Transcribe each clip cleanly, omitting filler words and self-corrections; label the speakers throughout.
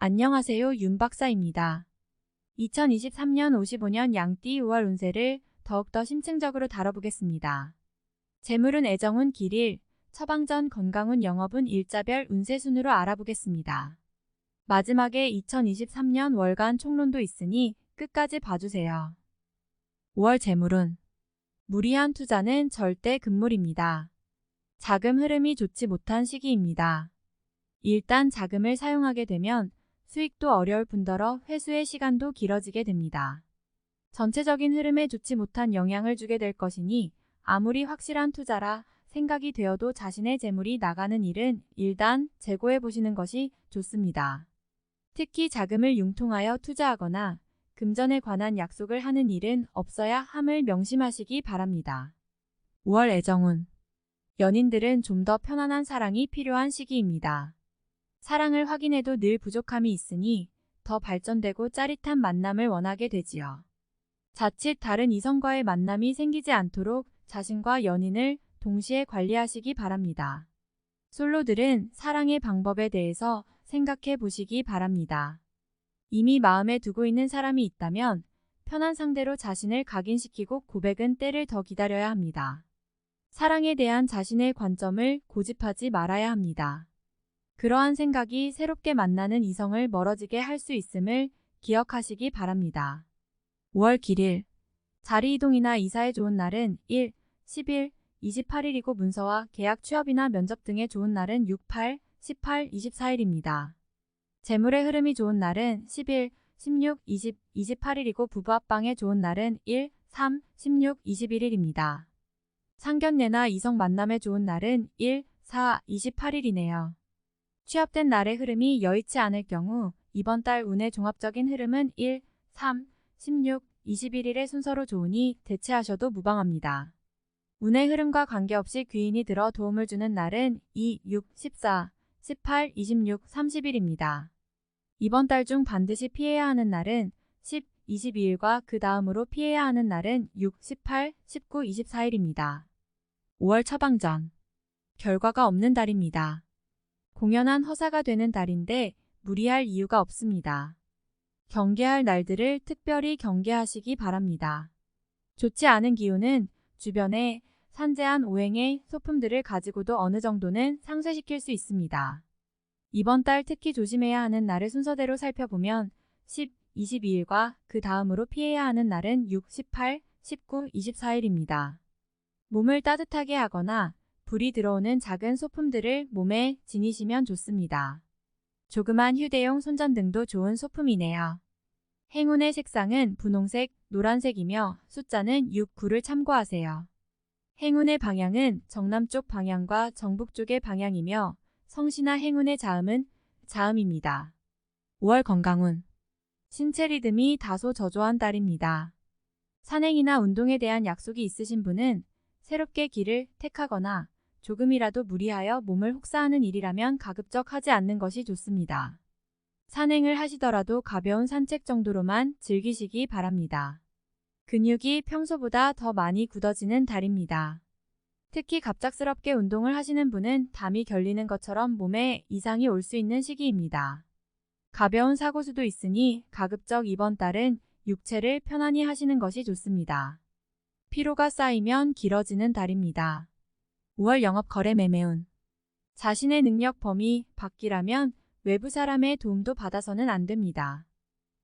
Speaker 1: 안녕하세요, 윤 박사입니다. 2023년 55년 양띠 5월 운세를 더욱더 심층적으로 다뤄보겠습니다. 재물운 애정운 길일, 처방전 건강운 영업운 일자별 운세 순으로 알아보겠습니다. 마지막에 2023년 월간 총론도 있으니 끝까지 봐주세요. 5월 재물운. 무리한 투자는 절대 금물입니다. 자금 흐름이 좋지 못한 시기입니다. 일단 자금을 사용하게 되면 수익도 어려울 뿐더러 회수의 시간도 길어지게 됩니다. 전체적인 흐름에 좋지 못한 영향을 주게 될 것이니 아무리 확실한 투자라 생각이 되어도 자신의 재물이 나가는 일은 일단 재고해 보시는 것이 좋습니다. 특히 자금을 융통하여 투자하거나 금전에 관한 약속을 하는 일은 없어야 함을 명심하시기 바랍니다. 5월 애정운. 연인들은 좀 더 편안한 사랑이 필요한 시기입니다. 사랑을 확인해도 늘 부족함이 있으니 더 발전되고 짜릿한 만남을 원하게 되지요. 자칫 다른 이성과의 만남이 생기지 않도록 자신과 연인을 동시에 관리하시기 바랍니다. 솔로들은 사랑의 방법에 대해서 생각해 보시기 바랍니다. 이미 마음에 두고 있는 사람이 있다면 편한 상대로 자신을 각인시키고 고백은 때를 더 기다려야 합니다. 사랑에 대한 자신의 관점을 고집하지 말아야 합니다. 그러한 생각이 새롭게 만나는 이성을 멀어지게 할 수 있음을 기억하시기 바랍니다. 5월 길일. 자리 이동이나 이사에 좋은 날은 1, 10일, 28일이고 문서와 계약 취업이나 면접 등에 좋은 날은 6, 8, 18, 24일입니다. 재물의 흐름이 좋은 날은 10일, 16, 20, 28일이고 부부 합방에 좋은 날은 1, 3, 16, 21일입니다. 상견례나 이성 만남에 좋은 날은 1, 4, 28일이네요. 취업된 날의 흐름이 여의치 않을 경우 이번 달 운의 종합적인 흐름은 1, 3, 16, 21일의 순서로 좋으니 대체하셔도 무방합니다. 운의 흐름과 관계없이 귀인이 들어 도움을 주는 날은 2, 6, 14, 18, 26, 30일입니다. 이번 달 중 반드시 피해야 하는 날은 10, 22일과 그 다음으로 피해야 하는 날은 6, 18, 19, 24일입니다. 5월 처방전. 결과가 없는 달입니다. 공연한 허사가 되는 달인데 무리할 이유가 없습니다. 경계할 날들을 특별히 경계하시기 바랍니다. 좋지 않은 기운은 주변에 산재한 오행의 소품들을 가지고도 어느 정도는 상쇄시킬 수 있습니다. 이번 달 특히 조심해야 하는 날을 순서대로 살펴보면 10, 22일과 그 다음으로 피해야 하는 날은 6, 18, 19, 24일입니다. 몸을 따뜻하게 하거나 불이 들어오는 작은 소품들을 몸에 지니시면 좋습니다. 조그만 휴대용 손전등도 좋은 소품이네요. 행운의 색상은 분홍색, 노란색이며 숫자는 6, 9를 참고하세요. 행운의 방향은 정남쪽 방향과 정북쪽의 방향이며 성씨나 행운의 자음은 자음입니다. 5월 건강운. 신체 리듬이 다소 저조한 달입니다. 산행이나 운동에 대한 약속이 있으신 분은 새롭게 길을 택하거나 조금이라도 무리하여 몸을 혹사하는 일이라면 가급적 하지 않는 것이 좋습니다. 산행을 하시더라도 가벼운 산책 정도로만 즐기시기 바랍니다. 근육이 평소보다 더 많이 굳어지는 달입니다. 특히 갑작스럽게 운동을 하시는 분은 담이 결리는 것처럼 몸에 이상이 올 수 있는 시기입니다. 가벼운 사고수도 있으니 가급적 이번 달은 육체를 편안히 하시는 것이 좋습니다. 피로가 쌓이면 길어지는 달입니다. 5월 영업 거래 매매운. 자신의 능력 범위 밖이라면 외부 사람의 도움도 받아서는 안 됩니다.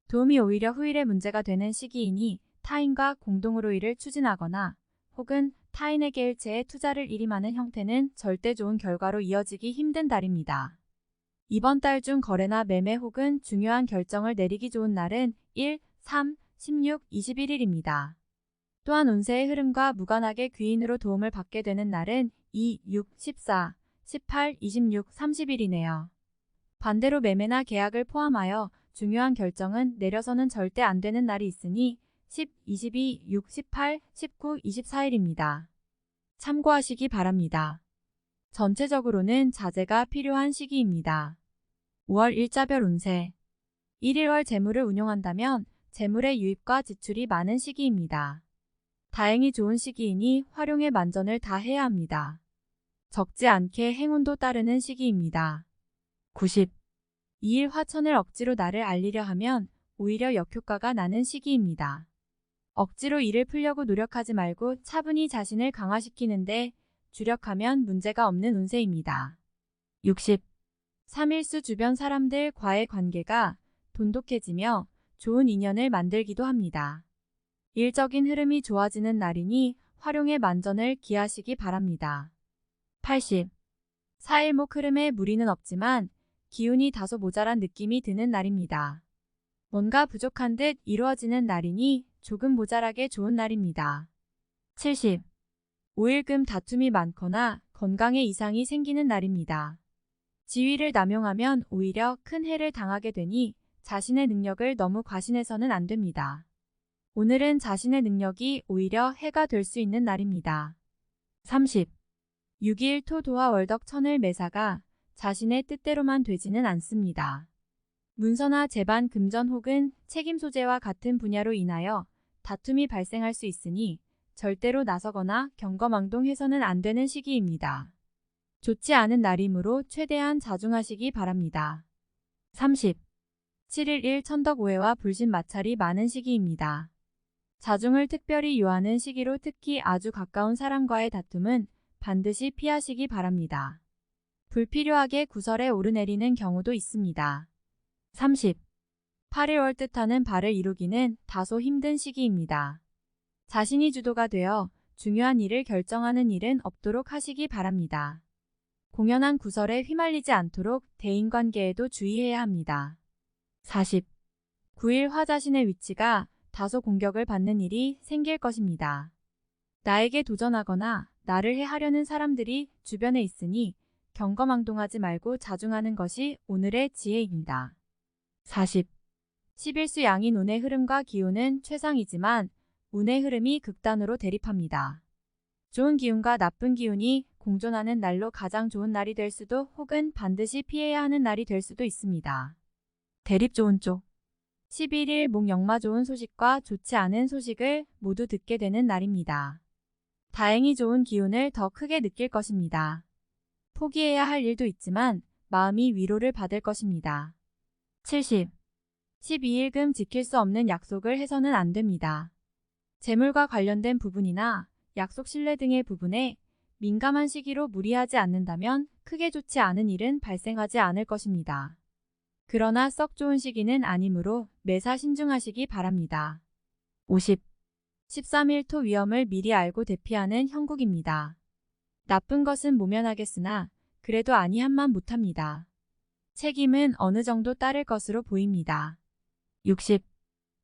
Speaker 1: 도움이 오히려 후일에 문제가 되는 시기이니 타인과 공동으로 일을 추진하거나 혹은 타인에게 일체에 투자를 일임하는 형태는 절대 좋은 결과로 이어지기 힘든 달입니다. 이번 달 중 거래나 매매 혹은 중요한 결정을 내리기 좋은 날은 1, 3, 16, 21일입니다. 또한 운세의 흐름과 무관하게 귀인으로 도움을 받게 되는 날은 2, 6, 14, 18, 26, 30일이네요. 반대로 매매나 계약을 포함하여 중요한 결정은 내려서는 절대 안 되는 날이 있으니 10, 22, 6, 18, 19, 24일입니다. 참고하시기 바랍니다. 전체적으로는 자제가 필요한 시기입니다. 5월 일자별 운세. 1일월 재물을 운용한다면 재물의 유입과 지출이 많은 시기입니다. 다행히 좋은 시기이니 활용에 만전을 다해야 합니다. 적지 않게 행운도 따르는 시기입니다. 90. 이일 화천을 억지로 나를 알리려 하면 오히려 역효과가 나는 시기입니다. 억지로 일을 풀려고 노력하지 말고 차분히 자신을 강화시키는데 주력하면 문제가 없는 운세입니다. 60. 3일수 주변 사람들과의 관계가 돈독해지며 좋은 인연을 만들기도 합니다. 일적인 흐름이 좋아지는 날이니 활용의 만전을 기하시기 바랍니다. 80. 4일목 흐름에 무리는 없지만 기운이 다소 모자란 느낌이 드는 날입니다. 뭔가 부족한 듯 이루어지는 날이니 조금 모자라게 좋은 날입니다. 70. 5일금 다툼이 많거나 건강에 이상이 생기는 날입니다. 지위를 남용하면 오히려 큰 해를 당하게 되니 자신의 능력을 너무 과신해서는 안 됩니다. 오늘은 자신의 능력이 오히려 해가 될 수 있는 날입니다. 30. 6일 토 도화 월덕 천을 매사가 자신의 뜻대로만 되지는 않습니다. 문서나 재반 금전 혹은 책임 소재와 같은 분야로 인하여 다툼이 발생할 수 있으니 절대로 나서거나 경거망동해서는 안 되는 시기입니다. 좋지 않은 날이므로 최대한 자중하시기 바랍니다. 30. 7일 일 천덕 오해와 불신 마찰이 많은 시기입니다. 자중을 특별히 요하는 시기로 특히 아주 가까운 사람과의 다툼은 반드시 피하시기 바랍니다. 불필요하게 구설에 오르내리는 경우도 있습니다. 30. 8일 월 뜻하는 바를 이루기는 다소 힘든 시기입니다. 자신이 주도가 되어 중요한 일을 결정하는 일은 없도록 하시기 바랍니다. 공연한 구설에 휘말리지 않도록 대인관계에도 주의해야 합니다. 40. 9일 화 자신의 위치가 다소 공격을 받는 일이 생길 것입니다. 나에게 도전하거나 나를 해하려는 사람들이 주변에 있으니 경거망동하지 말고 자중하는 것이 오늘의 지혜입니다. 40. 11수 양인 운의 흐름과 기운은 최상이지만 운의 흐름이 극단으로 대립합니다. 좋은 기운과 나쁜 기운이 공존하는 날로 가장 좋은 날이 될 수도 혹은 반드시 피해야 하는 날이 될 수도 있습니다. 대립 좋은 쪽. 11일 목 역마 좋은 소식과 좋지 않은 소식을 모두 듣게 되는 날입니다. 다행히 좋은 기운을 더 크게 느낄 것입니다. 포기해야 할 일도 있지만 마음이 위로를 받을 것입니다. 70. 12일금 지킬 수 없는 약속을 해서는 안 됩니다. 재물과 관련된 부분이나 약속 신뢰 등의 부분에 민감한 시기로 무리하지 않는다면 크게 좋지 않은 일은 발생하지 않을 것입니다. 그러나 썩 좋은 시기는 아니므로 매사 신중하시기 바랍니다. 50. 13일 토 위험을 미리 알고 대피하는 형국입니다. 나쁜 것은 모면하겠으나 그래도 아니한만 못합니다. 책임은 어느 정도 따를 것으로 보입니다. 60.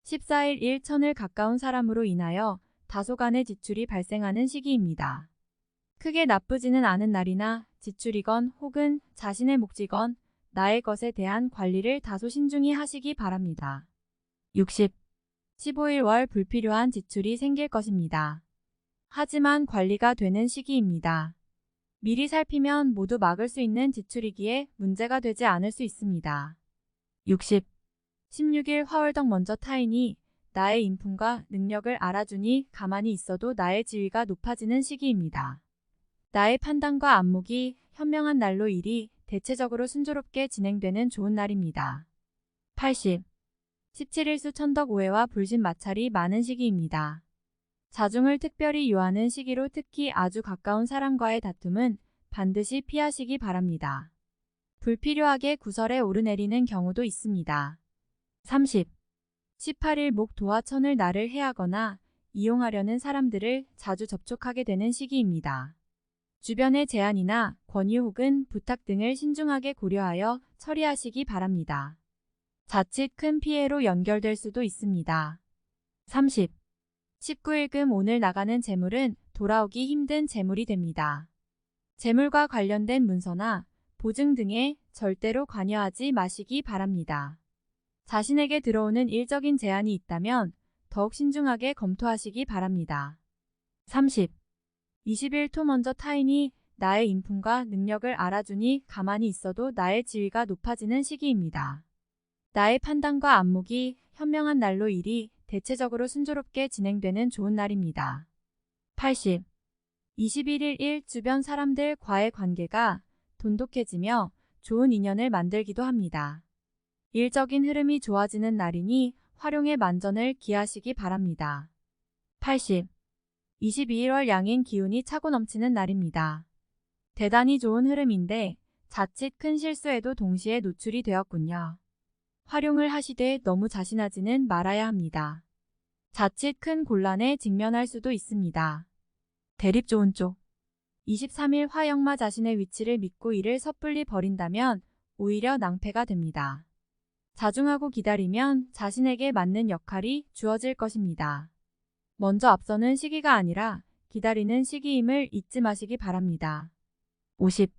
Speaker 1: 14일 일천을 가까운 사람으로 인하여 다소간의 지출이 발생하는 시기입니다. 크게 나쁘지는 않은 날이나 지출이건 혹은 자신의 몫이건 나의 것에 대한 관리를 다소 신중히 하시기 바랍니다. 60. 15일 월 불필요한 지출이 생길 것입니다. 하지만 관리가 되는 시기입니다. 미리 살피면 모두 막을 수 있는 지출이기에 문제가 되지 않을 수 있습니다. 60. 16일 화월덕 먼저 타이니 나의 인품과 능력을 알아주니 가만히 있어도 나의 지위가 높아지는 시기입니다. 나의 판단과 안목이 현명한 날로 일이 대체적으로 순조롭게 진행되는 좋은 날입니다. 80. 17일수 천덕 오해와 불신 마찰이 많은 시기입니다. 자중을 특별히 요하는 시기로 특히 아주 가까운 사람과의 다툼은 반드시 피하시기 바랍니다. 불필요하게 구설에 오르내리는 경우도 있습니다. 30. 18일 목 도화천을 나를 해하거나 이용하려는 사람들을 자주 접촉하게 되는 시기입니다. 주변의 제안이나 권유 혹은 부탁 등을 신중하게 고려하여 처리하시기 바랍니다. 자칫 큰 피해로 연결될 수도 있습니다. 30. 19일금 오늘 나가는 재물은 돌아오기 힘든 재물이 됩니다. 재물과 관련된 문서나 보증 등에 절대로 관여하지 마시기 바랍니다. 자신에게 들어오는 일적인 제안이 있다면 더욱 신중하게 검토하시기 바랍니다. 30. 20일 토 먼저 타인이 나의 인품과 능력을 알아주니 가만히 있어도 나의 지위가 높아지는 시기입니다. 나의 판단과 안목이 현명한 날로 일이 대체적으로 순조롭게 진행되는 좋은 날입니다. 80. 21일 일 주변 사람들과의 관계가 돈독해지며 좋은 인연을 만들기도 합니다. 일적인 흐름이 좋아지는 날이니 활용에 만전을 기하시기 바랍니다. 80. 22일 양인 기운이 차고 넘치는 날입니다. 대단히 좋은 흐름인데 자칫 큰 실수에도 동시에 노출이 되었군요. 활용을 하시되 너무 자신하지는 말아야 합니다. 자칫 큰 곤란에 직면할 수도 있습니다. 대립 좋은 쪽. 23일 화역마 자신의 위치를 믿고 이를 섣불리 버린다면 오히려 낭패가 됩니다. 자중하고 기다리면 자신에게 맞는 역할이 주어질 것입니다. 먼저 앞서는 시기가 아니라 기다리는 시기임을 잊지 마시기 바랍니다. 50.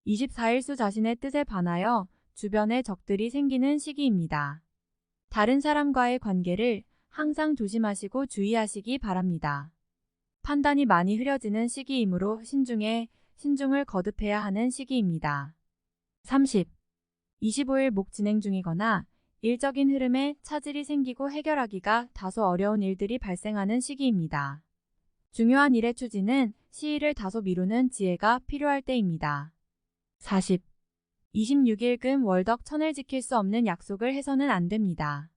Speaker 1: 24일 수 자신의 뜻에 반하여 주변에 적들이 생기는 시기입니다. 다른 사람과의 관계를 항상 조심하시고 주의하시기 바랍니다. 판단이 많이 흐려지는 시기이므로 신중을 거듭해야 하는 시기입니다. 30. 25일 목 진행 중이거나 일적인 흐름에 차질이 생기고 해결하기가 다소 어려운 일들이 발생하는 시기입니다. 중요한 일의 추진은 시일을 다소 미루는 지혜가 필요할 때입니다. 40. 26일 금 월덕 천을 지킬 수 없는 약속을 해서는 안 됩니다.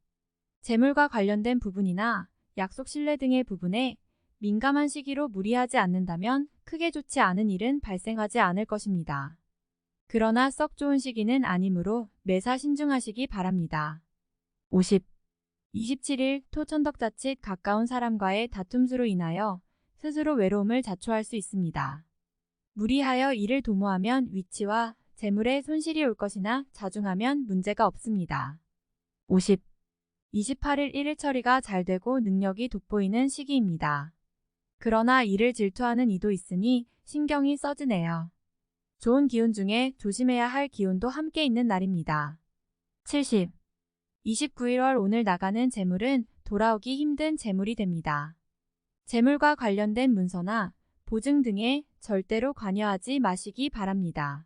Speaker 1: 재물과 관련된 부분이나 약속 신뢰 등의 부분에 민감한 시기로 무리하지 않는다면 크게 좋지 않은 일은 발생하지 않을 것입니다. 그러나 썩 좋은 시기는 아니므로 매사 신중하시기 바랍니다. 50. 27일 토천덕 자칫 가까운 사람과의 다툼수로 인하여 스스로 외로움을 자초할 수 있습니다. 무리하여 일을 도모하면 위치와 재물에 손실이 올 것이나 자중하면 문제가 없습니다. 50. 28일 1일 처리가 잘 되고 능력이 돋보이는 시기입니다. 그러나 일을 질투하는 이도 있으니 신경이 써지네요. 좋은 기운 중에 조심해야 할 기운도 함께 있는 날입니다. 70. 29일 오늘 나가는 재물은 돌아오기 힘든 재물이 됩니다. 재물과 관련된 문서나 보증 등에 절대로 관여하지 마시기 바랍니다.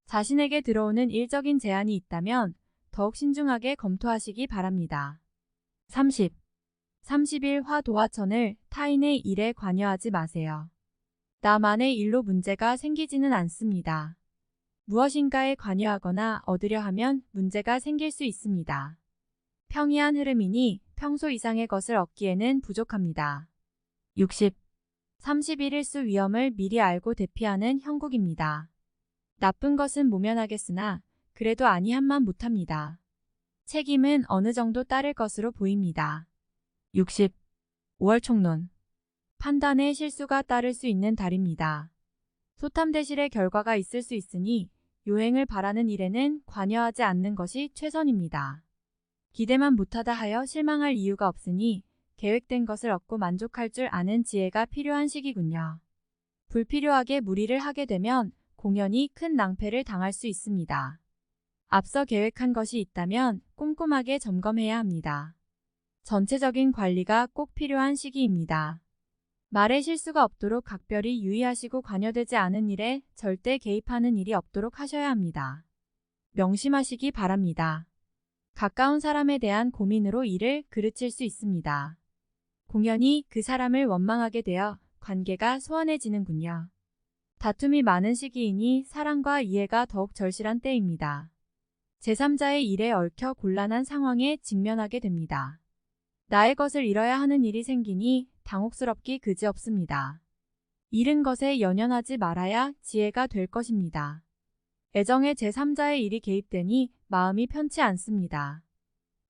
Speaker 1: 자신에게 들어오는 일적인 제안이 있다면 더욱 신중하게 검토하시기 바랍니다. 30. 30일 화 도화천을 타인의 일에 관여하지 마세요. 나만의 일로 문제가 생기지는 않습니다. 무엇인가에 관여하거나 얻으려 하면 문제가 생길 수 있습니다. 평이한 흐름이니 평소 이상의 것을 얻기에는 부족합니다. 60. 31일 수 위험을 미리 알고 대피하는 형국입니다. 나쁜 것은 모면하겠으나 그래도 아니한만 못합니다. 책임은 어느 정도 따를 것으로 보입니다. 60. 5월 총론. 판단에 실수가 따를 수 있는 달입니다. 소탐대실의 결과가 있을 수 있으니 요행을 바라는 일에는 관여하지 않는 것이 최선입니다. 기대만 못하다 하여 실망할 이유가 없으니 계획된 것을 얻고 만족할 줄 아는 지혜가 필요한 시기군요. 불필요하게 무리를 하게 되면 공연히 큰 낭패를 당할 수 있습니다. 앞서 계획한 것이 있다면 꼼꼼하게 점검해야 합니다. 전체적인 관리가 꼭 필요한 시기입니다. 말에 실수가 없도록 각별히 유의하시고 관여되지 않은 일에 절대 개입하는 일이 없도록 하셔야 합니다. 명심하시기 바랍니다. 가까운 사람에 대한 고민으로 일을 그르칠 수 있습니다. 공연히 그 사람을 원망하게 되어 관계가 소원해지는군요. 다툼이 많은 시기이니 사랑과 이해가 더욱 절실한 때입니다. 제3자의 일에 얽혀 곤란한 상황에 직면하게 됩니다. 나의 것을 잃어야 하는 일이 생기니 당혹스럽기 그지없습니다. 잃은 것에 연연하지 말아야 지혜가 될 것입니다. 애정에 제3자의 일이 개입되니 마음이 편치 않습니다.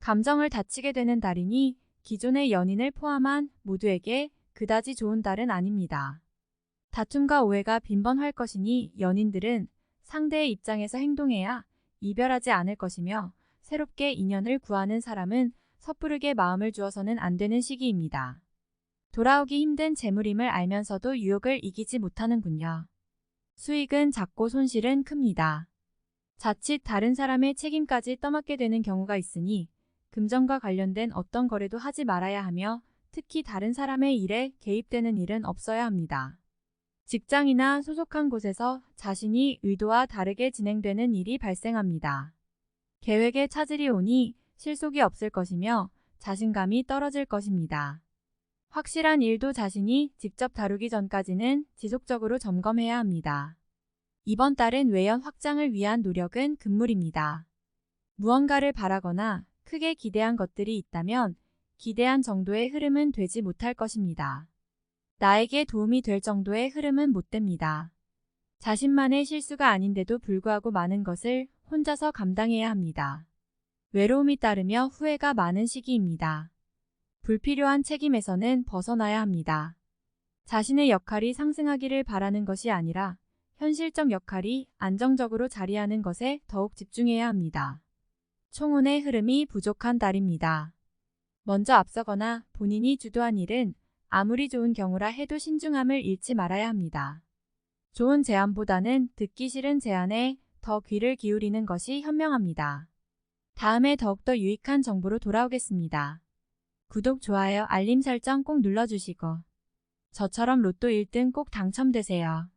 Speaker 1: 감정을 다치게 되는 달이니 기존의 연인을 포함한 모두에게 그다지 좋은 달은 아닙니다. 다툼과 오해가 빈번할 것이니 연인들은 상대의 입장에서 행동해야 이별하지 않을 것이며 새롭게 인연을 구하는 사람은 섣부르게 마음을 주어서는 안 되는 시기입니다. 돌아오기 힘든 재물임을 알면서도 유혹을 이기지 못하는군요. 수익은 작고 손실은 큽니다. 자칫 다른 사람의 책임까지 떠맡게 되는 경우가 있으니 금전과 관련된 어떤 거래도 하지 말아야 하며 특히 다른 사람의 일에 개입되는 일은 없어야 합니다. 직장이나 소속한 곳에서 자신이 의도와 다르게 진행되는 일이 발생합니다. 계획에 차질이 오니 실속이 없을 것이며 자신감이 떨어질 것입니다. 확실한 일도 자신이 직접 다루기 전까지는 지속적으로 점검해야 합니다. 이번 달은 외연 확장을 위한 노력은 금물입니다. 무언가를 바라거나 크게 기대한 것들이 있다면 기대한 정도의 흐름은 되지 못할 것입니다. 나에게 도움이 될 정도의 흐름은 못 됩니다. 자신만의 실수가 아닌데도 불구하고 많은 것을 혼자서 감당해야 합니다. 외로움이 따르며 후회가 많은 시기입니다. 불필요한 책임에서는 벗어나야 합니다. 자신의 역할이 상승하기를 바라는 것이 아니라 현실적 역할이 안정적으로 자리하는 것에 더욱 집중해야 합니다. 총혼의 흐름이 부족한 달입니다. 먼저 앞서거나 본인이 주도한 일은 아무리 좋은 경우라 해도 신중함을 잃지 말아야 합니다. 좋은 제안보다는 듣기 싫은 제안에 더 귀를 기울이는 것이 현명합니다. 다음에 더욱더 유익한 정보로 돌아오겠습니다. 구독, 좋아요, 알림 설정 꼭 눌러주시고 저처럼 로또 1등 꼭 당첨되세요.